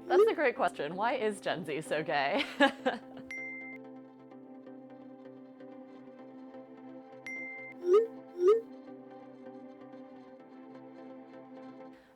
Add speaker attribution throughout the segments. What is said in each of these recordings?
Speaker 1: That's a great question. Why is Gen Z so gay? I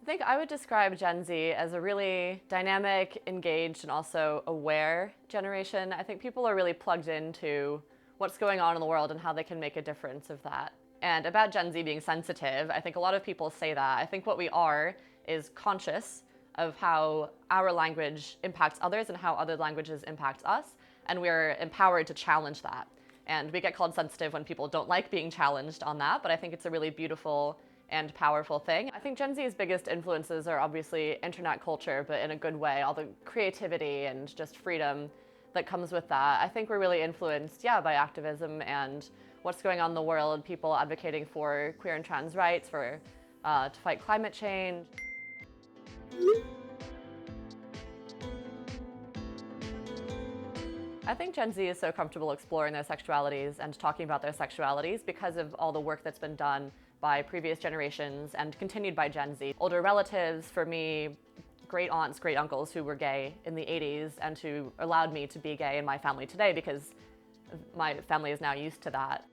Speaker 1: think I would describe Gen Z as a really dynamic, engaged, and also aware generation. I think people are really plugged into what's going on in the world and how they can make a difference of that. And about Gen Z being sensitive, I think a lot of people say that. I think what we are is conscious of how our language impacts others and how other languages impact us, and we're empowered to challenge that. And we get called sensitive when people don't like being challenged on that, but I think it's a really beautiful and powerful thing. I think Gen Z's biggest influences are obviously internet culture, but in a good way, all the creativity and just freedom that comes with that. I think we're really influenced, by activism and what's going on in the world, people advocating for queer and trans rights, for to fight climate change. I think Gen Z is so comfortable exploring their sexualities and talking about their sexualities because of all the work that's been done by previous generations and continued by Gen Z. Older relatives, for me, great aunts, great uncles who were gay in the 80s and who allowed me to be gay in my family today because my family is now used to that.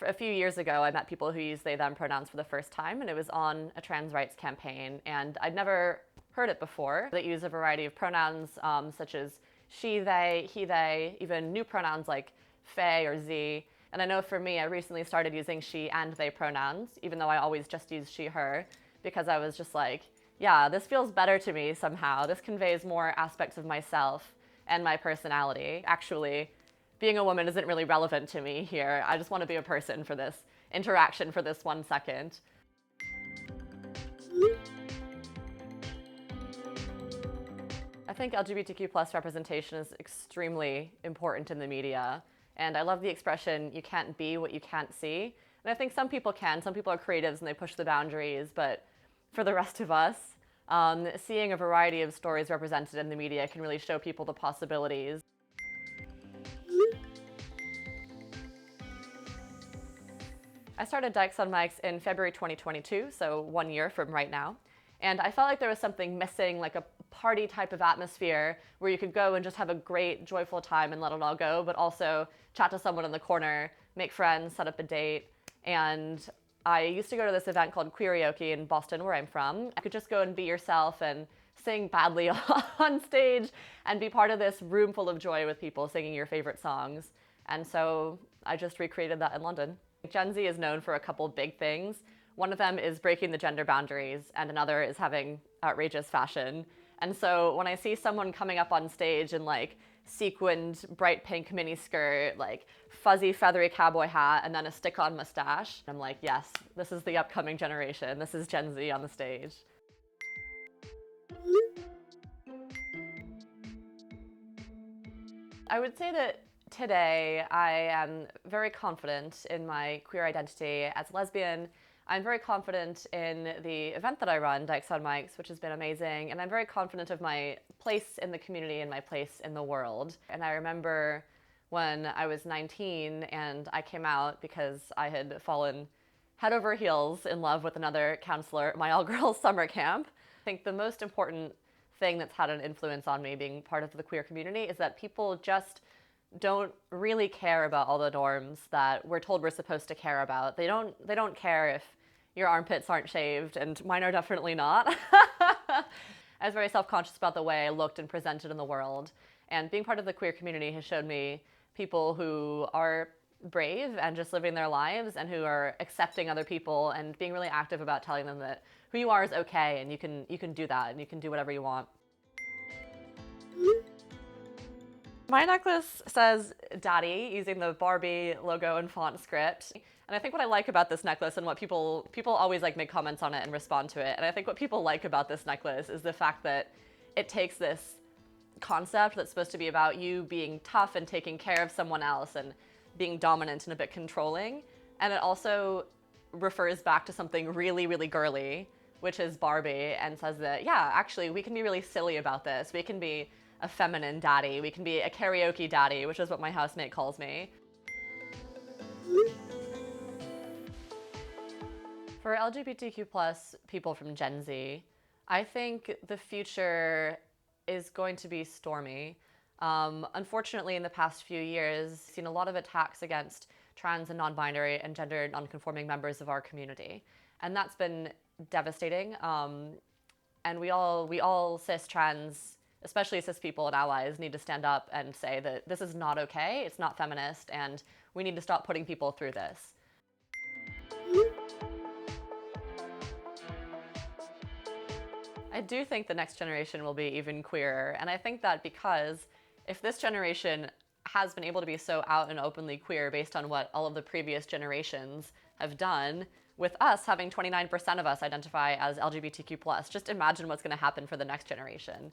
Speaker 1: A few years ago, I met people who use they, them pronouns for the first time, and it was on a trans rights campaign, and I'd never heard it before. They use a variety of pronouns such as she, they, he, they, even new pronouns like they or z. And I know for me, I recently started using she and they pronouns, even though I always just use she, her, because I was just like, yeah, this feels better to me somehow. This conveys more aspects of myself and my personality. Actually, being a woman isn't really relevant to me here. I just want to be a person for this interaction for this 1 second. I think LGBTQ plus representation is extremely important in the media. And I love the expression, you can't be what you can't see. And I think some people can. Some people are creatives and they push the boundaries. But for the rest of us, seeing a variety of stories represented in the media can really show people the possibilities. I started Dykes on Mics in February 2022, so 1 year from right now. And I felt like there was something missing, like a party type of atmosphere where you could go and just have a great, joyful time and let it all go, but also chat to someone in the corner, make friends, set up a date. And I used to go to this event called Queerest in Boston, where I'm from. I could just go and be yourself and sing badly on stage and be part of this room full of joy with people singing your favorite songs. And so I just recreated that in London. Gen Z is known for a couple big things. One of them is breaking the gender boundaries, and another is having outrageous fashion. And so when I see someone coming up on stage in like sequined bright pink mini skirt, like fuzzy feathery cowboy hat, and then a stick-on mustache, I'm like, yes, this is the upcoming generation. This is Gen Z on the stage. I would say that today I am very confident in my queer identity as a lesbian. I'm very confident in the event that I run, Dykes on Mics, which has been amazing, and I'm very confident of my place in the community and my place in the world. And I remember when I was 19 and I came out because I had fallen head over heels in love with another counselor at my all-girls summer camp. I think the most important thing that's had an influence on me being part of the queer community is that people just don't really care about all the norms that we're told we're supposed to care about. They don't care if your armpits aren't shaved, and mine are definitely not. I was very self-conscious about the way I looked and presented in the world, and being part of the queer community has shown me people who are brave and just living their lives and who are accepting other people and being really active about telling them that who you are is okay and you can do that and you can do whatever you want. My necklace says Daddy using the Barbie logo and font script. And I think what I like about this necklace and what people always like make comments on it and respond to it. And I think what people like about this necklace is the fact that it takes this concept that's supposed to be about you being tough and taking care of someone else and being dominant and a bit controlling. And it also refers back to something really, really girly, which is Barbie, and says that, yeah, actually we can be really silly about this. We can be a feminine daddy. We can be a karaoke daddy, which is what my housemate calls me. For LGBTQ plus people from Gen Z, I think the future is going to be stormy. Unfortunately, in the past few years, I've seen a lot of attacks against trans and non-binary and gender non-conforming members of our community, and that's been devastating. And we all cis trans, especially cis people and allies, need to stand up and say that this is not okay. It's not feminist, and we need to stop putting people through this. I do think the next generation will be even queerer, and I think that because if this generation has been able to be so out and openly queer based on what all of the previous generations have done, with us having 29% of us identify as LGBTQ+, just imagine what's going to happen for the next generation.